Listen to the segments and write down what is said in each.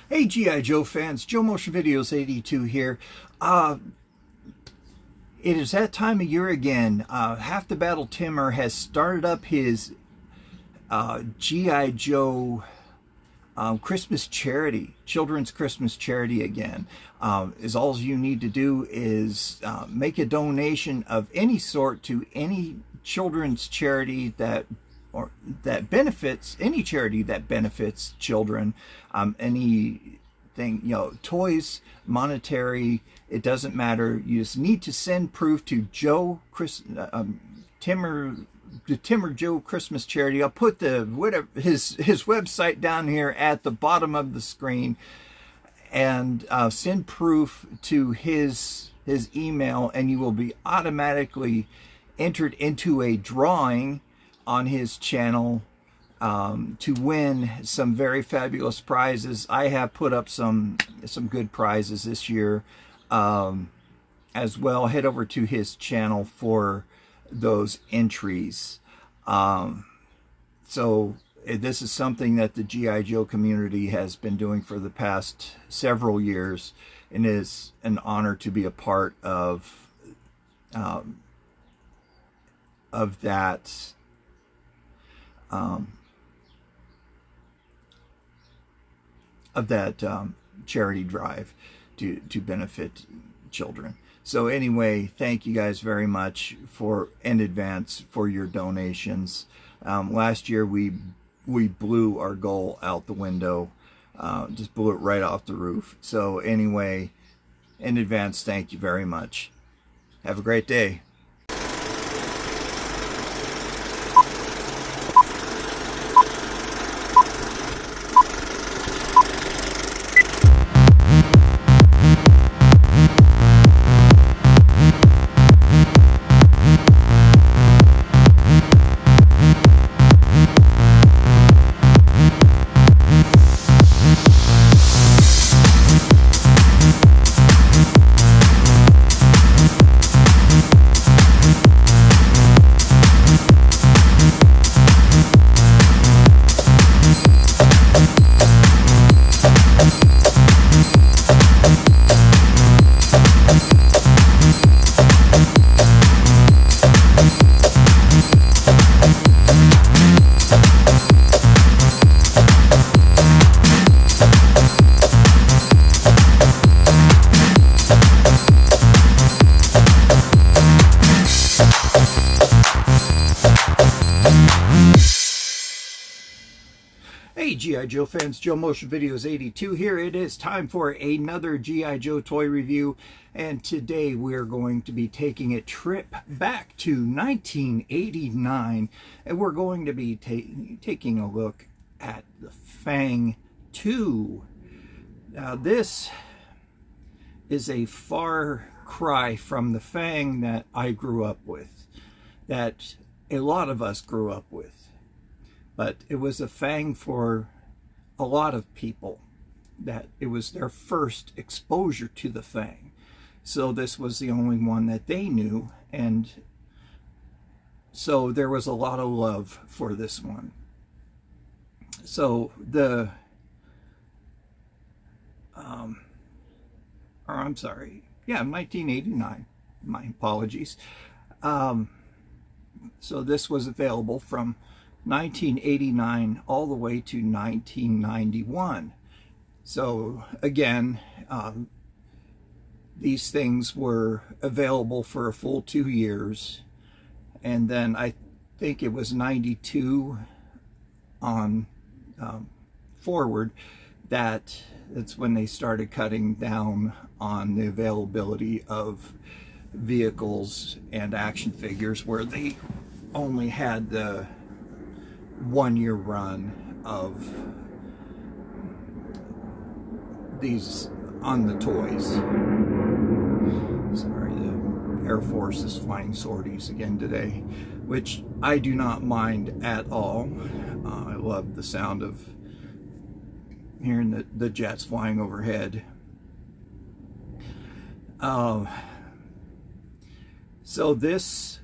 Hey G.I. Joe fans, Joe Motion Videos 82 here. It is that time of year again. Half the Battle Timmer has started up his G.I. Joe Christmas charity, children's Christmas charity again. Is all you need to do is make a donation of any sort to any children's charity that benefits, any charity that benefits children, anything, toys, monetary, it doesn't matter. You just need to send proof to Timmer Joe Christmas Charity. I'll put his website down here at the bottom of the screen, and send proof to his email, and you will be automatically entered into a drawing on his channel to win some very fabulous prizes. I have put up some good prizes this year as well. Head over to his channel for those entries. So this is something that the G.I. Joe community has been doing for the past several years, and it is an honor to be a part of that. Charity drive to benefit children. So anyway, thank you guys very much in advance for your donations. Last year we blew our goal out the window, just blew it right off the roof. So anyway, in advance, thank you very much. Have a great day. Hey G.I. Joe fans, Joe Motion Videos 82 here. It is time for another G.I. Joe toy review, and today we're going to be taking a trip back to 1989, and we're going to be taking a look at the Fang 2. Now this is a far cry from the Fang that I grew up with, that a lot of us grew up with. But it was a Fang for a lot of people, that it was their first exposure to the Fang. So this was the only one that they knew, and so there was a lot of love for this one. So the, I'm sorry, yeah, 1989, my apologies. So this was available from 1989 all the way to 1991. So again, these things were available for a full 2 years, and then I think it was 92 on forward that's when they started cutting down on the availability of vehicles and action figures, where they only had the 1 year run of these on the toys. Sorry, the Air Force is flying sorties again today, which I do not mind at all. I love the sound of hearing the jets flying overhead. So this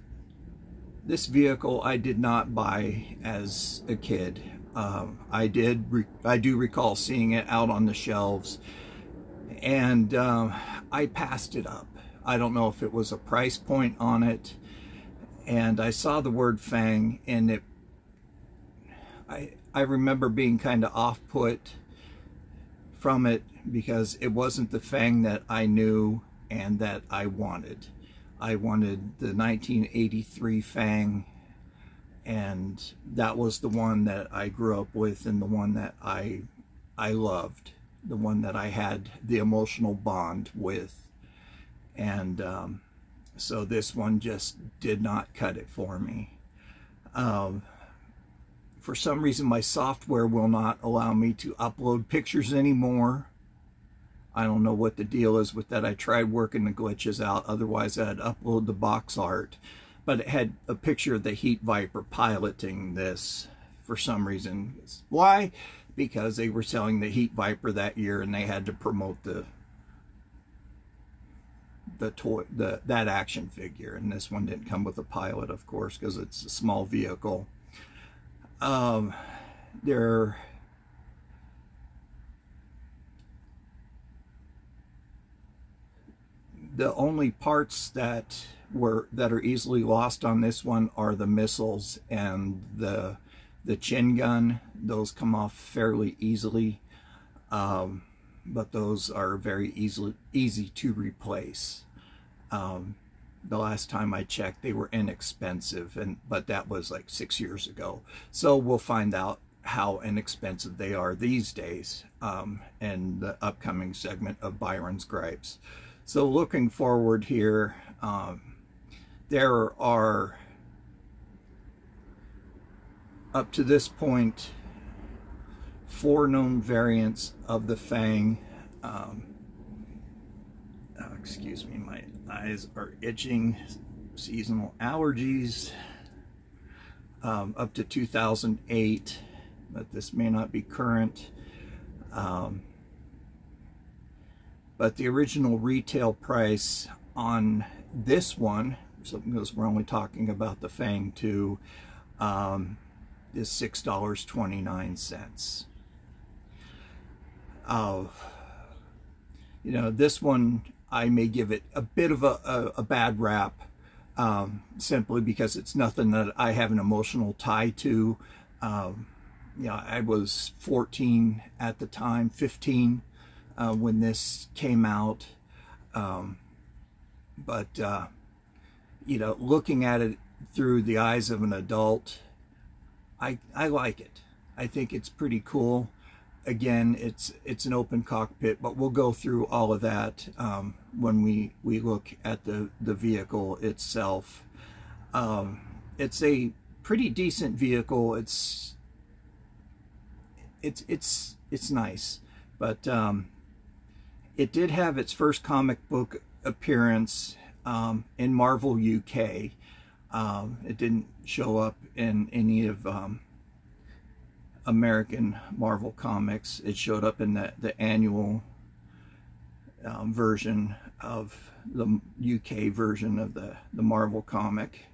vehicle I did not buy as a kid. I do recall seeing it out on the shelves, and I passed it up. I don't know if it was a price point on it, and I saw the word Fang, and I remember being kind of off-put from it because it wasn't the Fang that I knew and that I wanted. I wanted the 1983 Fang, and that was the one that I grew up with and the one that I loved, the one that I had the emotional bond with. And so this one just did not cut it for me. For some reason, my software will not allow me to upload pictures anymore. I don't know what the deal is with that. I tried working the glitches out. Otherwise, I'd upload the box art. But it had a picture of the Heat Viper piloting this for some reason. Why? Because they were selling the Heat Viper that year, and they had to promote that action figure. And this one didn't come with a pilot, of course, because it's a small vehicle. The only parts that are easily lost on this one are the missiles and the chin gun. Those come off fairly easily, but those are very easy to replace. The last time I checked, they were inexpensive, but that was like 6 years ago. So we'll find out how inexpensive they are these days in the upcoming segment of Byron's Gripes. So looking forward here, there are, up to this point, 4 known variants of the Fang. Excuse me, my eyes are itching. Seasonal allergies. Up to 2008, but this may not be current. But the original retail price on this one, so because we're only talking about the Fang 2, is $6.29. You know, this one I may give it a bit of a bad rap, simply because it's nothing that I have an emotional tie to. You know, I was 14 at the time, 15 when this came out, but you know, looking at it through the eyes of an adult, I like it. I think it's pretty cool. Again, it's an open cockpit, but we'll go through all of that when we look at the vehicle itself. It's a pretty decent vehicle. It's nice, but it did have its first comic book appearance in Marvel UK. It didn't show up in any of American Marvel comics. It showed up in the annual version of the UK version of the Marvel comic.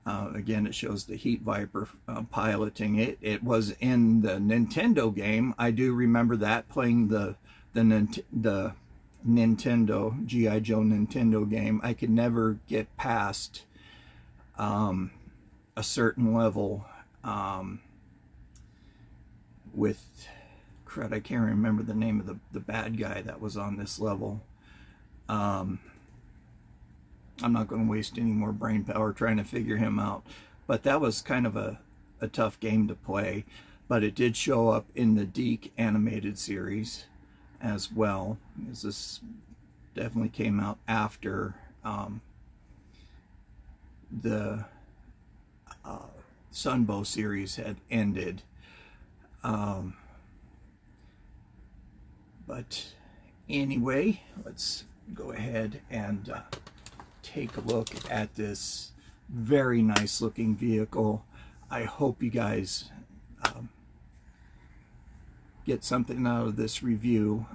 Again, it shows the Heat Viper piloting it. It was in the Nintendo game. I do remember that, playing the Nintendo, G.I. Joe Nintendo game. I could never get past a certain level with, crud, I can't remember the name of the bad guy that was on this level. I'm not going to waste any more brain power trying to figure him out, but that was kind of a tough game to play. But it did show up in the Deke animated series as well, as this definitely came out after the Sunbow series had ended. But anyway, let's go ahead and take a look at this very nice looking vehicle. I hope you guys get something out of this review,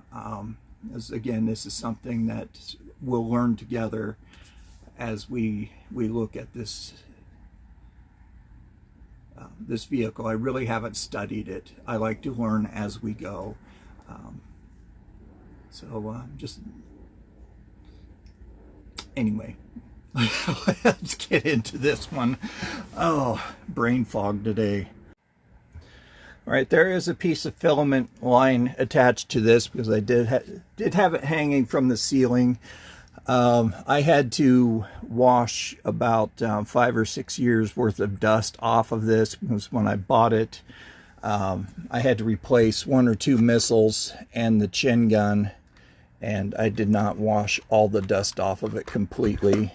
as again, this is something that we'll learn together as we look at this this vehicle. I really haven't studied it. I like to learn as we go. Just anyway, let's get into this one. Oh, brain fog today. All right, there is a piece of filament line attached to this because I did have it hanging from the ceiling. I had to wash about 5 or 6 years worth of dust off of this because when I bought it, I had to replace 1 or 2 missiles and the chin gun, and I did not wash all the dust off of it completely.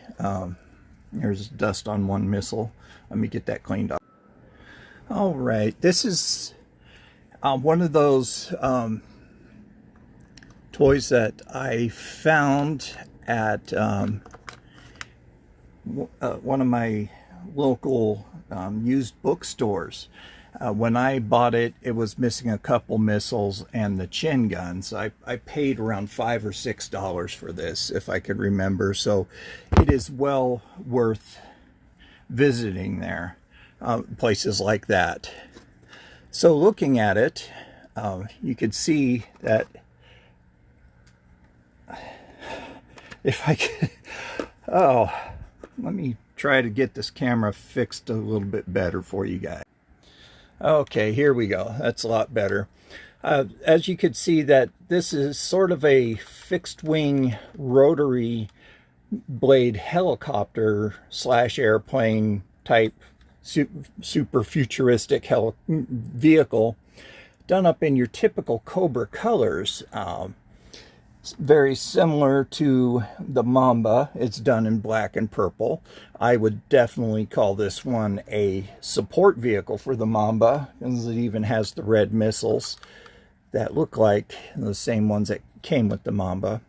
There's dust on 1 missile. Let me get that cleaned up. All right, this is one of those toys that I found at one of my local used bookstores. When I bought it, it was missing a couple missiles and the chin guns. I paid around $5 or $6 for this, if I could remember. So it is well worth visiting there, places like that. So looking at it, you could see that if I could, let me try to get this camera fixed a little bit better for you guys. Okay, here we go. That's a lot better. As you could see, that this is sort of a fixed wing rotary blade helicopter / airplane type super futuristic vehicle done up in your typical Cobra colors. Very similar to the Mamba. It's done in black and purple. I would definitely call this one a support vehicle for the Mamba, because it even has the red missiles that look like the same ones that came with the Mamba.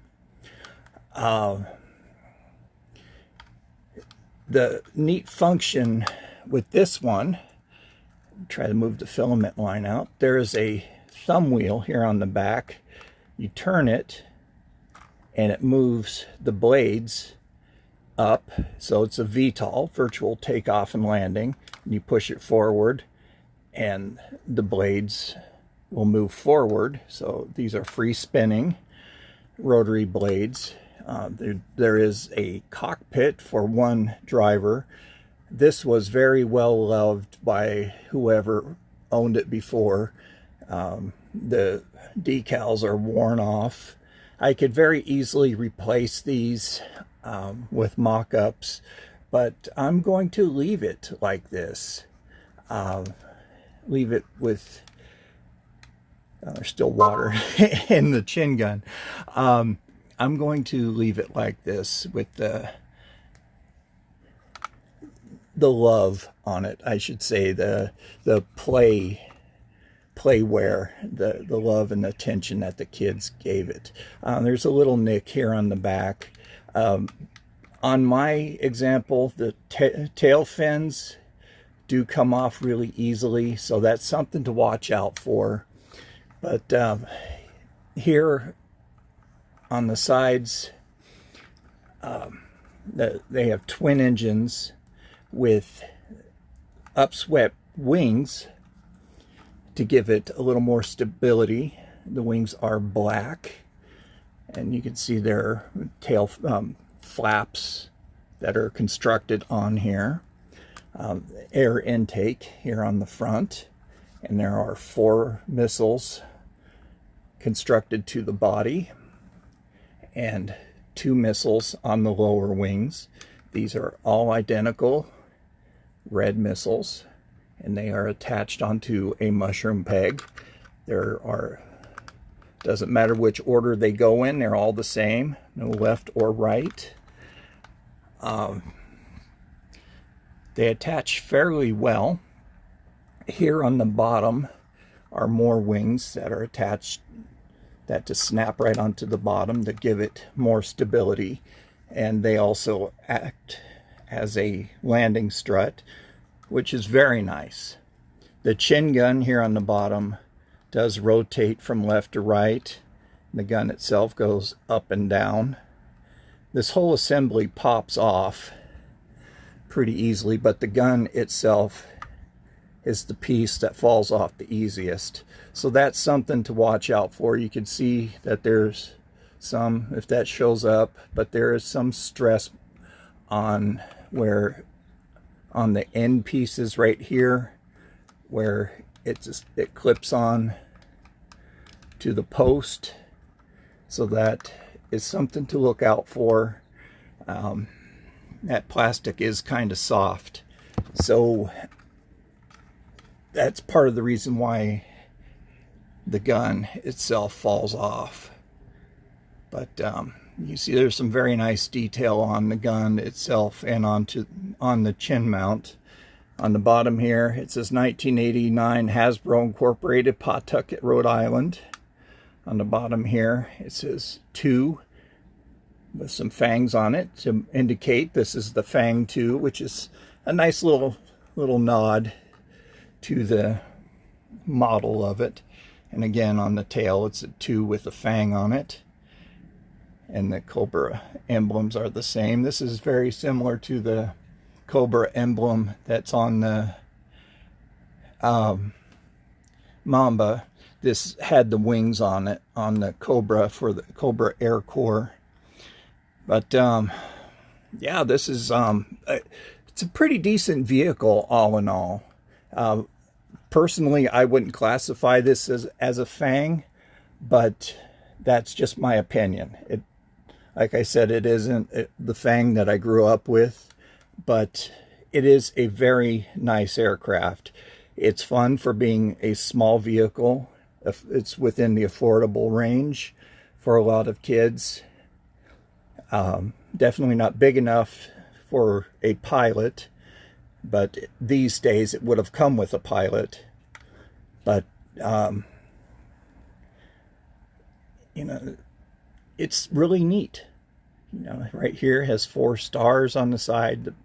The neat function with this one, try to move the filament line out, there is a thumb wheel here on the back. You turn it and it moves the blades up, so it's a VTOL, virtual takeoff and landing. And you push it forward and the blades will move forward. So these are free spinning rotary blades. There is a cockpit for 1 driver. This was very well loved by whoever owned it before. The decals are worn off. I could very easily replace these with mock-ups, but I'm going to leave it like this. Leave it with, there's still water in the chin gun. I'm going to leave it like this with the love on it, I should say, the playware, the love and attention that the kids gave it. There's a little nick here on the back. On my example, the tail fins do come off really easily, so that's something to watch out for. But here on the sides, they have twin engines with upswept wings to give it a little more stability. The wings are black, and you can see their tail flaps that are constructed on here. Air intake here on the front, and there are 4 missiles constructed to the body and 2 missiles on the lower wings. These are all identical red missiles, and they are attached onto a mushroom peg. Doesn't matter which order they go in, they're all the same, no left or right. They attach fairly well. Here on the bottom are more wings that are attached that to snap right onto the bottom to give it more stability, and they also act as a landing strut, which is very nice. The chin gun here on the bottom does rotate from left to right. The gun itself goes up and down. This whole assembly pops off pretty easily, but the gun itself is the piece that falls off the easiest. So that's something to watch out for. You can see that there's some, if that shows up, but there is some stress on on the end pieces right here, where it clips on to the post. So that is something to look out for. That plastic is kind of soft, so that's part of the reason why the gun itself falls off. But you see there's some very nice detail on the gun itself and on the chin mount. On the bottom here it says 1989 Hasbro Incorporated, Pawtucket, Rhode Island. On the bottom here it says 2 with some fangs on it to indicate this is the Fang 2, which is a nice little nod to the model of it. And again, on the tail it's a 2 with a Fang on it, and the Cobra emblems are the same. This is very similar to the Cobra emblem that's on the Mamba. This had the wings on it on the Cobra for the Cobra Air Corps. But yeah, this is it's a pretty decent vehicle all in all. Personally, I wouldn't classify this as a Fang, but that's just my opinion. Like I said, it isn't the Fang that I grew up with, but it is a very nice aircraft. It's fun for being a small vehicle. It's within the affordable range for a lot of kids. Definitely not big enough for a pilot, but these days it would have come with a pilot. But you know, it's really neat. You know, right here it has 4 stars on the side that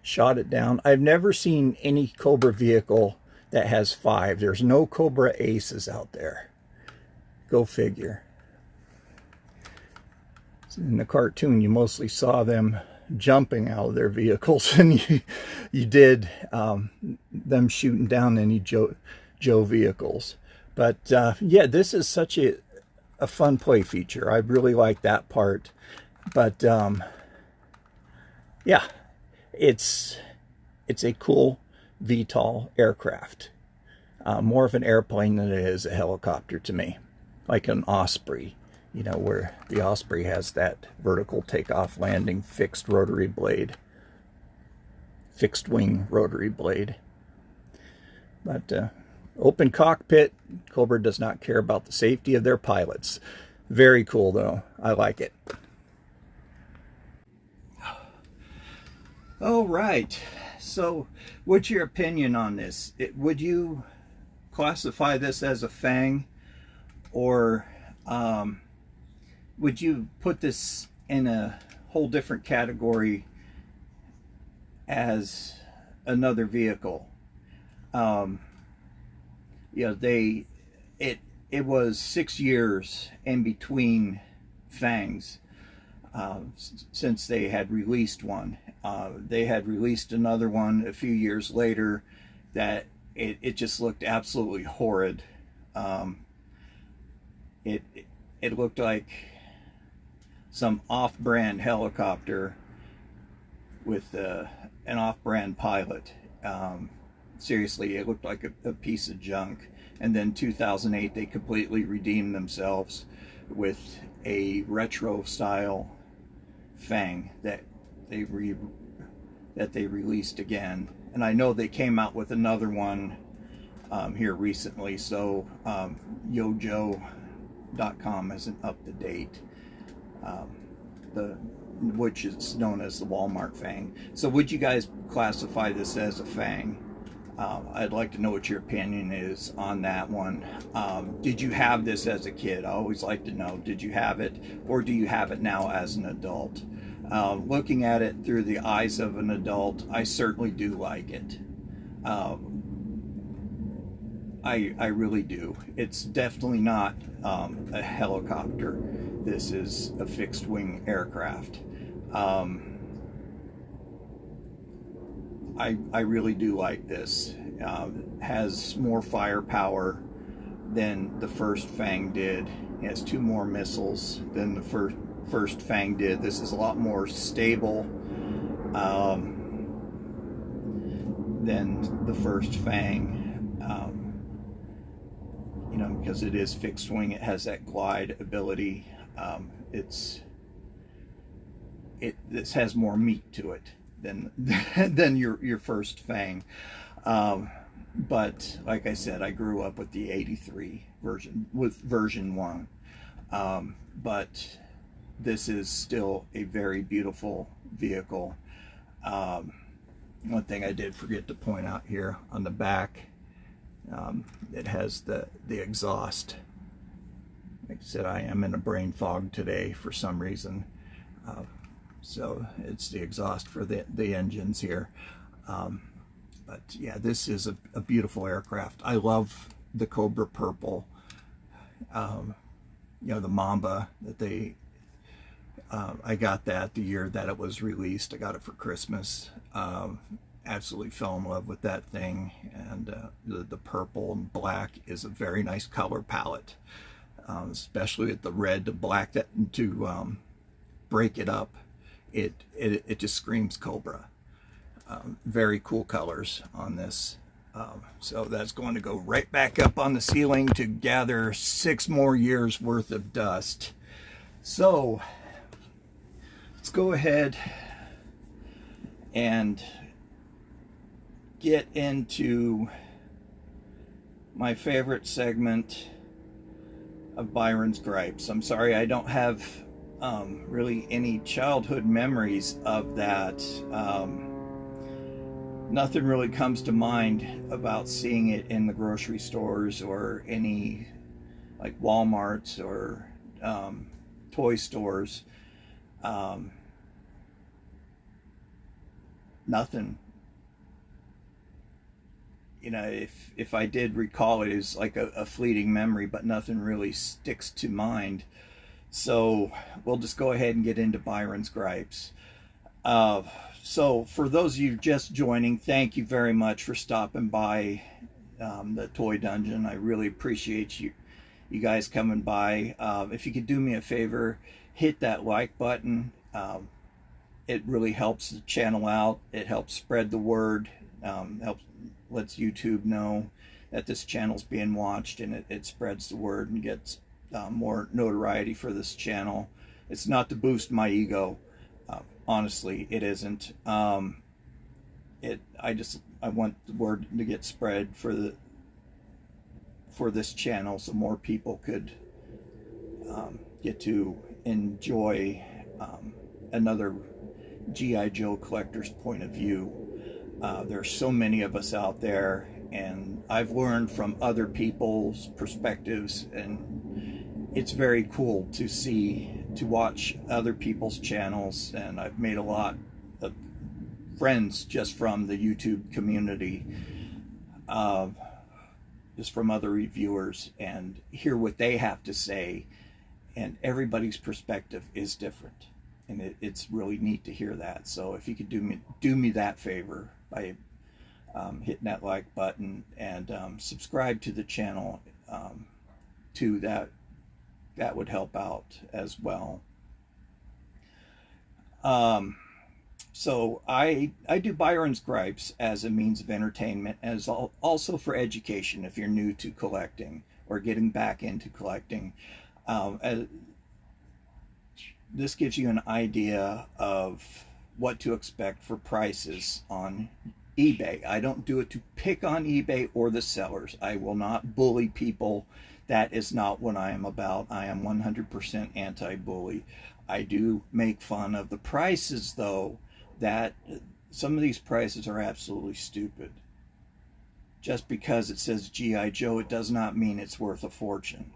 shot it down. I've never seen any Cobra vehicle that has 5. There's no Cobra Aces out there. Go figure. In the cartoon, you mostly saw them jumping out of their vehicles, and you did them shooting down any Joe vehicles. But yeah, this is such a fun play feature. I really like that part. But yeah, it's a cool VTOL aircraft. More of an airplane than it is a helicopter to me, like an Osprey. You know, where the Osprey has that vertical takeoff landing fixed rotary blade, fixed wing rotary blade. But open cockpit, Cobra does not care about the safety of their pilots. Very cool though, I like it. All right, so what's your opinion on this? Would you classify this as a Fang, or would you put this in a whole different category as another vehicle? You know, it was 6 years in between Fangs since they had released one. They had released another one a few years later that it just looked absolutely horrid. It looked like some off-brand helicopter with an off-brand pilot. Seriously, it looked like a piece of junk. And then 2008, they completely redeemed themselves with a retro style Fang that they released again. And I know they came out with another one here recently, so yojo.com isn't up to date, which is known as the Walmart Fang. So would you guys classify this as a Fang? I'd like to know what your opinion is on that one. Did you have this as a kid? I always like to know, did you have it, or do you have it now as an adult? Looking at it through the eyes of an adult, I certainly do like it. I really do. It's definitely not a helicopter. This is a I really do like this. Has more firepower than the first Fang did. It has 2 more missiles than the first Fang did. This is a lot more stable than the first Fang. You know, because it is fixed wing, it has that glide ability. This has more meat to it than than your first Fang. But like I said, I grew up with the 83 version, with version 1. But this is still a very beautiful vehicle. One thing I did forget to point out here on the back, it has the exhaust. Like I said, I am in a brain fog today for some reason. So it's the exhaust for the engines here. But yeah, this is a beautiful aircraft. I love the Cobra purple. You know, the Mamba that they, I got that the year that it was released. I got it for Christmas. Absolutely fell in love with that thing. And the purple and black is a very nice color palette, especially with the red to black, that to break it up. It just screams Cobra. Very cool colors on this. So that's going to go right back up on the ceiling to gather 6 more years worth of dust. So let's go ahead and get into my favorite segment of Byron's Gripes. I'm sorry I don't have really any childhood memories of that. Nothing really comes to mind about seeing it in the grocery stores or any like Walmarts or toy stores. Nothing. You know, if I did recall it, is like a fleeting memory, but nothing really sticks to mind. So we'll just go ahead and get into Byron's Gripes. So for those of you just joining, thank you very much for stopping by the Toy Dungeon. I really appreciate you guys coming by. If you could do me a favor, hit that like button. It really helps the channel out. It helps spread the word. Lets YouTube know that this channel's being watched, and it spreads the word and gets more notoriety for this channel. It's not to boost my ego. Honestly, it isn't. I want the word to get spread for this channel, so more people could get to enjoy another G.I. Joe collector's point of view. There's so many of us out there, and I've learned from other people's perspectives, and it's very cool to watch other people's channels. And I've made a lot of friends just from the YouTube community, just from other reviewers, and hear what they have to say. And everybody's perspective is different, and it's really neat to hear that. So if you could do me that favor by hitting that like button and subscribe to the channel too, that would help out as well. So I do Byron's Gripes as a means of entertainment, as also for education if you're new to collecting or getting back into collecting. This gives you an idea of what to expect for prices on eBay. I don't do it to pick on eBay or the sellers. I will not bully people. That is not what I am about. I am 100% anti-bully. I do make fun of the prices, though, that some of these prices are absolutely stupid. Just because it says G.I. Joe, it does not mean it's worth a fortune.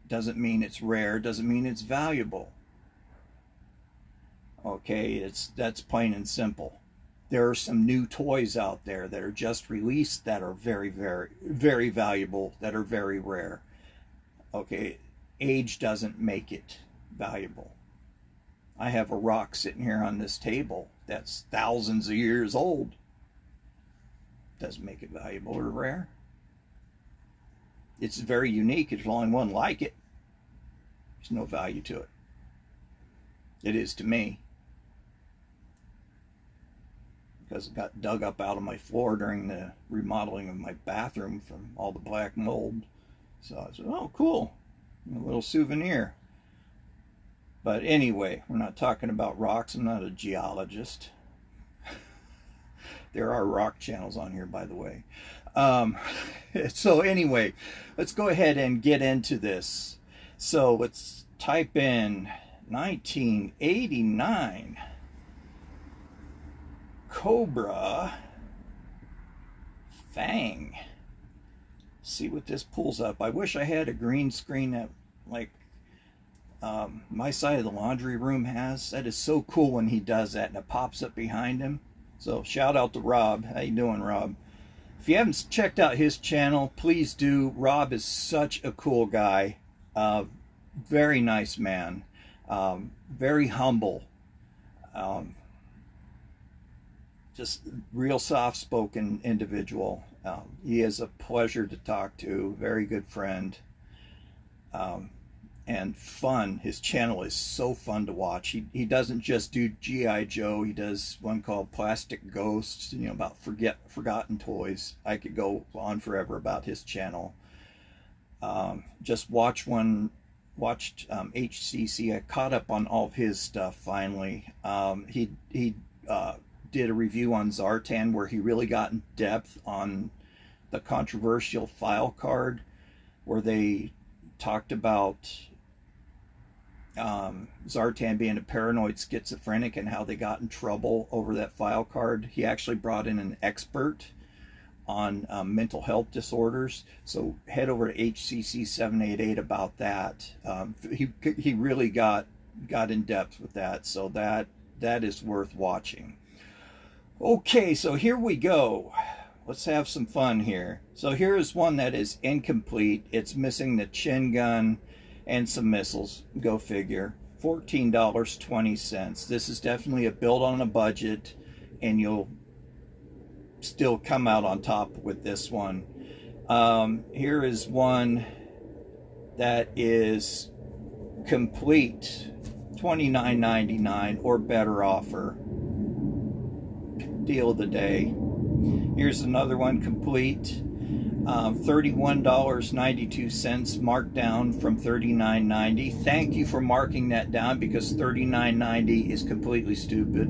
Doesn't mean it's rare. Doesn't mean it's valuable. Okay, that's plain and simple. There are some new toys out there that are just released that are very, very, very valuable, that are very rare. Okay, age doesn't make it valuable. I have a rock sitting here on this table that's thousands of years old. Doesn't make it valuable or rare. It's very unique. There's only one like it. There's no value to it. It is to me. Because it got dug up out of my floor during the remodeling of my bathroom from all the black mold. So I said, oh, cool. A little souvenir. But anyway, we're not talking about rocks. I'm not a geologist. There are rock channels on here, by the way. So anyway, let's go ahead and get into this. So let's type in 1989 Cobra Fang. See what this pulls up. I wish I had a green screen that like my side of the laundry room has. That is so cool when he does that and it pops up behind him. So shout out to Rob. How you doing, Rob? If you haven't checked out his channel, please do. Rob is such a cool guy. Very nice man. Very humble. Just real soft-spoken individual. He is a pleasure to talk to. Very good friend. And fun. His channel is so fun to watch. He doesn't just do G.I. Joe. He does one called Plastic Ghosts, you know, about forgotten toys. I could go on forever about his channel. Just watched HCC. I caught up on all of his stuff finally. He did a review on Zartan where he really got in depth on the controversial file card, where they talked about Zartan being a paranoid schizophrenic and how they got in trouble over that file card. He actually brought in an expert on mental health disorders. So head over to HCC 788 about that. He really got in depth with that. So that is worth watching. Okay, so here we go. Let's have some fun here. So here is one that is incomplete. It's missing the chin gun and some missiles. Go figure. $14.20. This is definitely a build on a budget, and you'll still come out on top with this one. Here is one that is complete. $29.99 or better offer. Deal of the day. Here's another one complete. $31.92 marked down from $39.90. Thank you for marking that down, because $39.90 is completely stupid.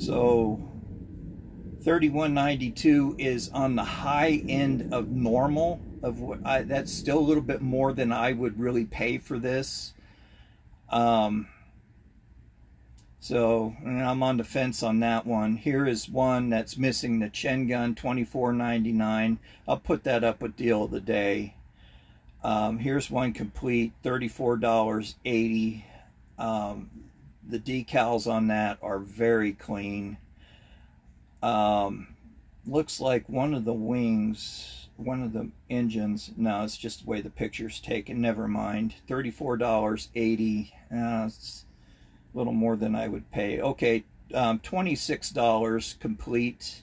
So $31.92 is on the high end of normal. Of what that's still a little bit more than I would really pay for this. So I'm on the fence on that one. Here is one that's missing the chin gun, $24.99. I'll put that up with deal of the day. Here's one complete, $34.80. The decals on that are very clean. Looks like one of the wings, one of the engines, no, it's just the way the picture's taken, never mind. $34.80. It's a little more than I would pay. Okay, $26 complete,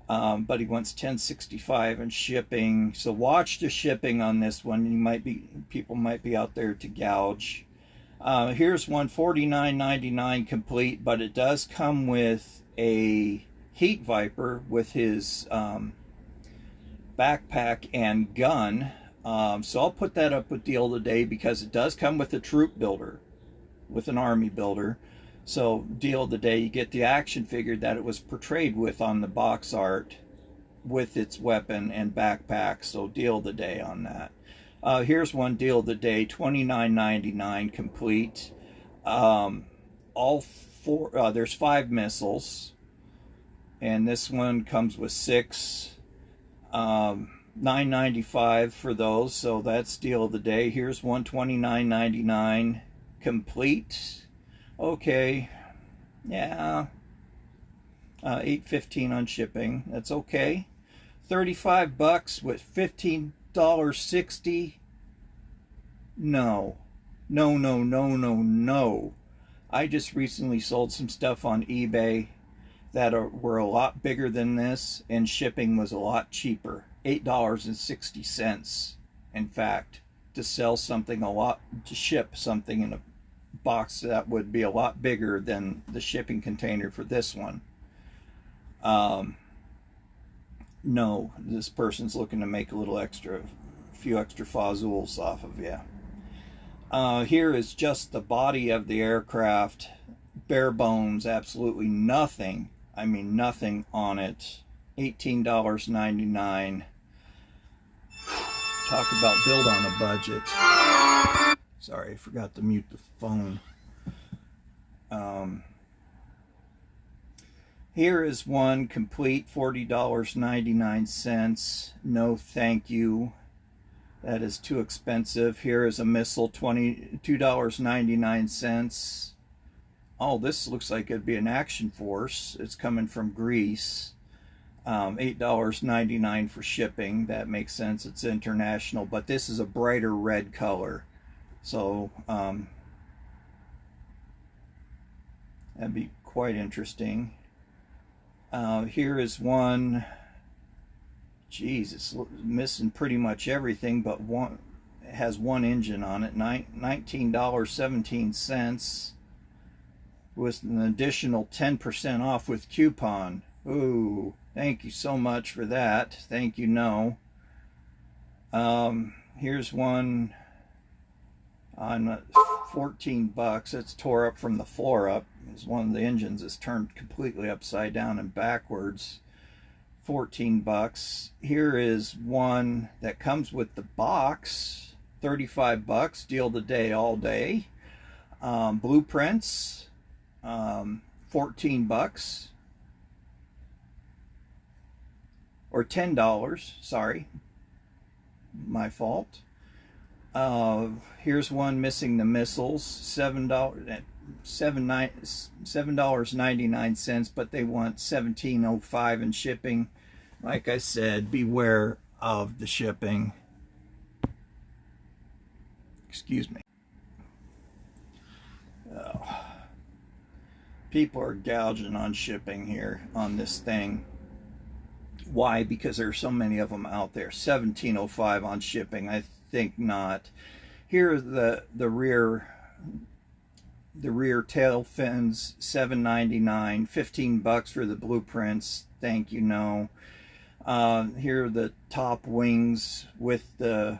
but he wants $10.65 in shipping. So watch the shipping on this one. People might be out there to gouge. Here's one, $49.99 complete, but it does come with a Heat Viper with his backpack and gun. So I'll put that up with deal of the day, because it does come with a troop builder, with an army builder. So deal of the day, you get the action figure that it was portrayed with on the box art with its weapon and backpack. So deal of the day on that. Here's one deal of the day, $29.99 complete. All four, there's 5 missiles, and this one comes with 6. $9.95 for those, so that's deal of the day. Here's one, $29.99 complete. Okay, yeah, $8.15 on shipping. That's okay. $35 with $15.60. No. I just recently sold some stuff on eBay that were a lot bigger than this, and shipping was a lot cheaper. $8.60, in fact, to sell something to ship something in a box that would be a lot bigger than the shipping container for this one. No, this person's looking to make a few extra fazools off of you. Here is just the body of the aircraft, bare bones, absolutely nothing. I mean, nothing on it. $18.99. Talk about build on a budget. Sorry, I forgot to mute the phone. Here is one complete, $40.99. No thank you. That is too expensive. Here is a missile, $22.99. Oh, this looks like it'd be an Action Force. It's coming from Greece. $8.99 for shipping. That makes sense. It's international, but this is a brighter red color. So that'd be quite interesting. Here is one. Geez, it's missing pretty much everything, but it has one engine on it. $19.17 with an additional 10% off with coupon. Ooh, thank you so much for that. Thank you, no. Here's one on $14. It's tore up from the floor up. It's one of the engines is turned completely upside down and backwards. $14. Here is one that comes with the box. $35. Deal of the day all day. Blueprints. $14. Or $10. Sorry. My fault. Here's one missing the missiles. $7.99, but they want $17.05 in shipping. Like I said, beware of the shipping. Excuse me. Oh. People are gouging on shipping here on this thing. Why? Because there are so many of them out there. $17.05 on shipping. I think not. Here are the rear tail fins, $7.99. $15 for the blueprints. Thank you, no. Here are the top wings with the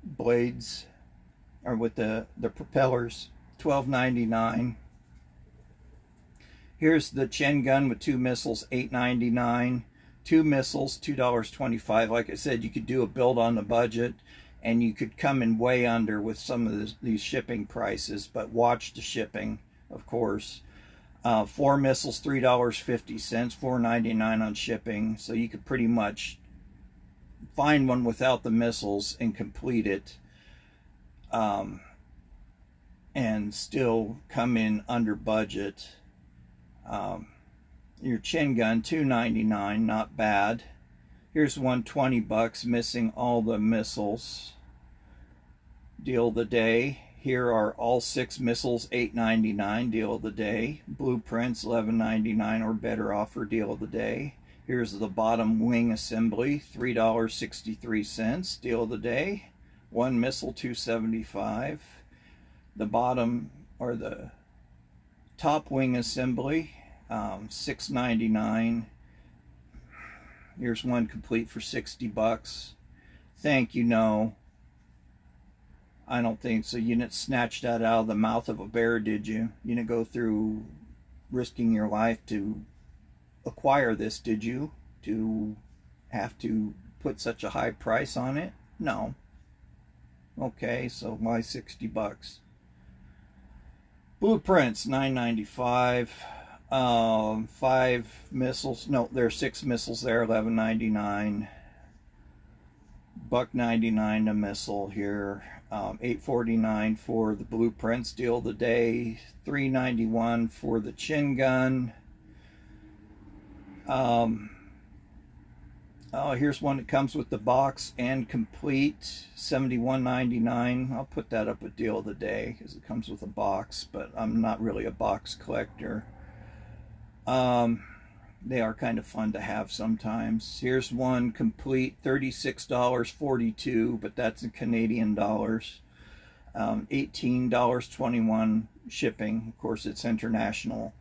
blades, or with the propellers, $12.99. Here's the Chen gun with 2 missiles, $8.99. 2 missiles, $2.25. Like I said, you could do a build on the budget, and you could come in way under with some of these shipping prices, but watch the shipping, of course. 4 missiles, $3.50, $4.99 on shipping. So you could pretty much find one without the missiles and complete it, and still come in under budget. Your chin gun, $2.99, not bad. Here's one, $20, missing all the missiles. Deal of the day. Here are all 6 missiles, $8.99, deal of the day. Blueprints, $11.99 or better offer, deal of the day. Here's the bottom wing assembly, $3.63, deal of the day. 1 missile, $2.75. The bottom, or the top wing assembly, $6.99. Here's one complete for $60. Thank you, no. I don't think so. You didn't snatch that out of the mouth of a bear, did you? You didn't go through risking your life to acquire this, did you? To have to put such a high price on it? No. Okay, so why $60? Blueprints, $9.95. 5 missiles. No, there are 6 missiles there, $11.99. $1.99 a missile here. $8.49 for the blueprints, deal of the day. $3.91 for the chin gun. Here's one that comes with the box and complete, $71.99. I'll put that up with deal of the day because it comes with a box, but I'm not really a box collector. They are kind of fun to have sometimes. Here's one complete, $36.42, but that's in Canadian dollars. $18.21 shipping. Of course, it's international.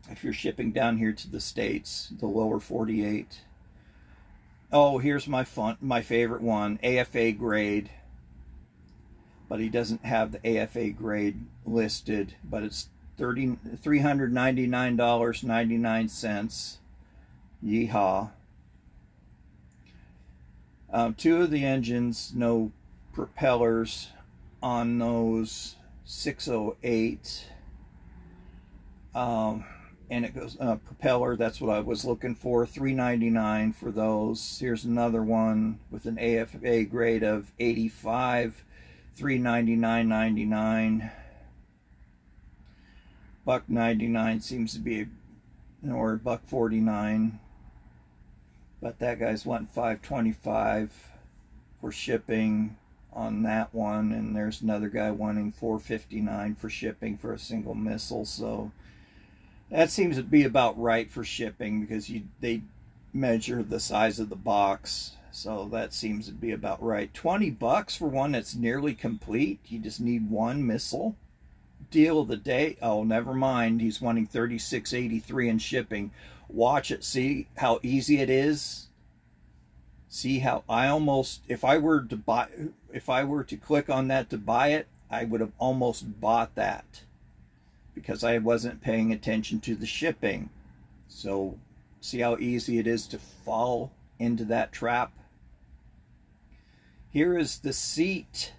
If you're shipping down here to the States, the lower 48. Oh, here's my favorite one, AFA grade. But he doesn't have the AFA grade listed, but it's $399.99. Yeehaw. Two of the engines, no propellers on those 608. And it goes propeller, that's what I was looking for, $399 for those. Here's another one with an AFA grade of 85, $399.99. $1.99 seems to be, or $1.49, but that guy's wanting $5.25 for shipping on that one, and there's another guy wanting $4.59 for shipping for a single missile. So that seems to be about right for shipping, because they measure the size of the box, so that seems to be about right. $20 for one that's nearly complete. You just need one missile. Deal of the day. Oh, never mind, he's wanting $36.83 in shipping. Watch it, see how easy it is. See how I almost, if I were to click on that to buy it, I would have almost bought that, because I wasn't paying attention to the shipping. So see how easy it is to fall into that trap. Here is the seat,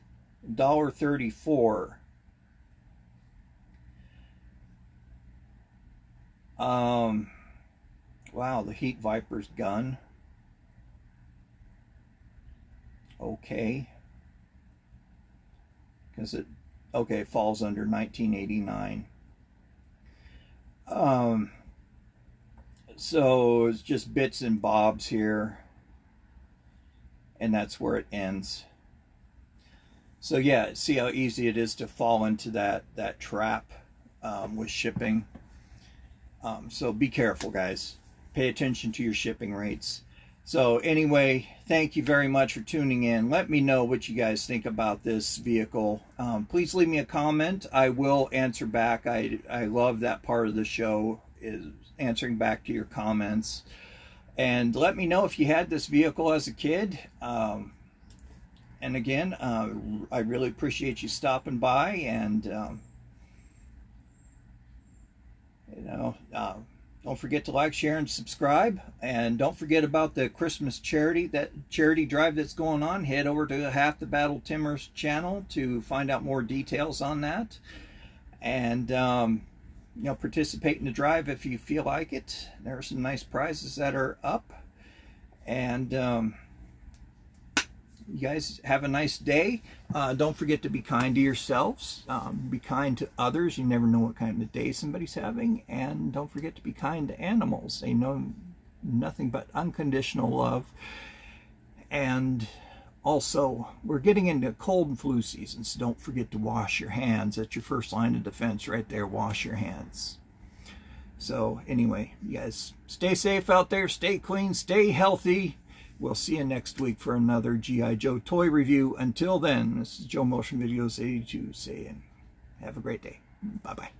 $1.34. Wow, the Heat Viper's gun. Okay. Because it falls under 1989. So it's just bits and bobs here, and that's where it ends. So yeah, see how easy it is to fall into that trap with shipping. So be careful, guys. Pay attention to your shipping rates. So anyway, thank you very much for tuning in. Let me know what you guys think about this vehicle. Please leave me a comment. I will answer back. I love that part of the show, is answering back to your comments. And let me know if you had this vehicle as a kid. And again, I really appreciate you stopping by, and don't forget to like, share, and subscribe. And don't forget about the Christmas charity, that charity drive that's going on. Head over to Half the Battle Timbers channel to find out more details on that. And participate in the drive if you feel like it. There are some nice prizes that are up. And you guys have a nice day. Don't forget to be kind to yourselves. Be kind to others. You never know what kind of day somebody's having. And don't forget to be kind to animals. They know nothing but unconditional love. And also, we're getting into cold and flu season, so don't forget to wash your hands. That's your first line of defense right there. Wash your hands. So anyway, you guys stay safe out there. Stay clean. Stay healthy. We'll see you next week for another G.I. Joe toy review. Until then, this is Joe Motion Videos 82 saying have a great day. Bye-bye.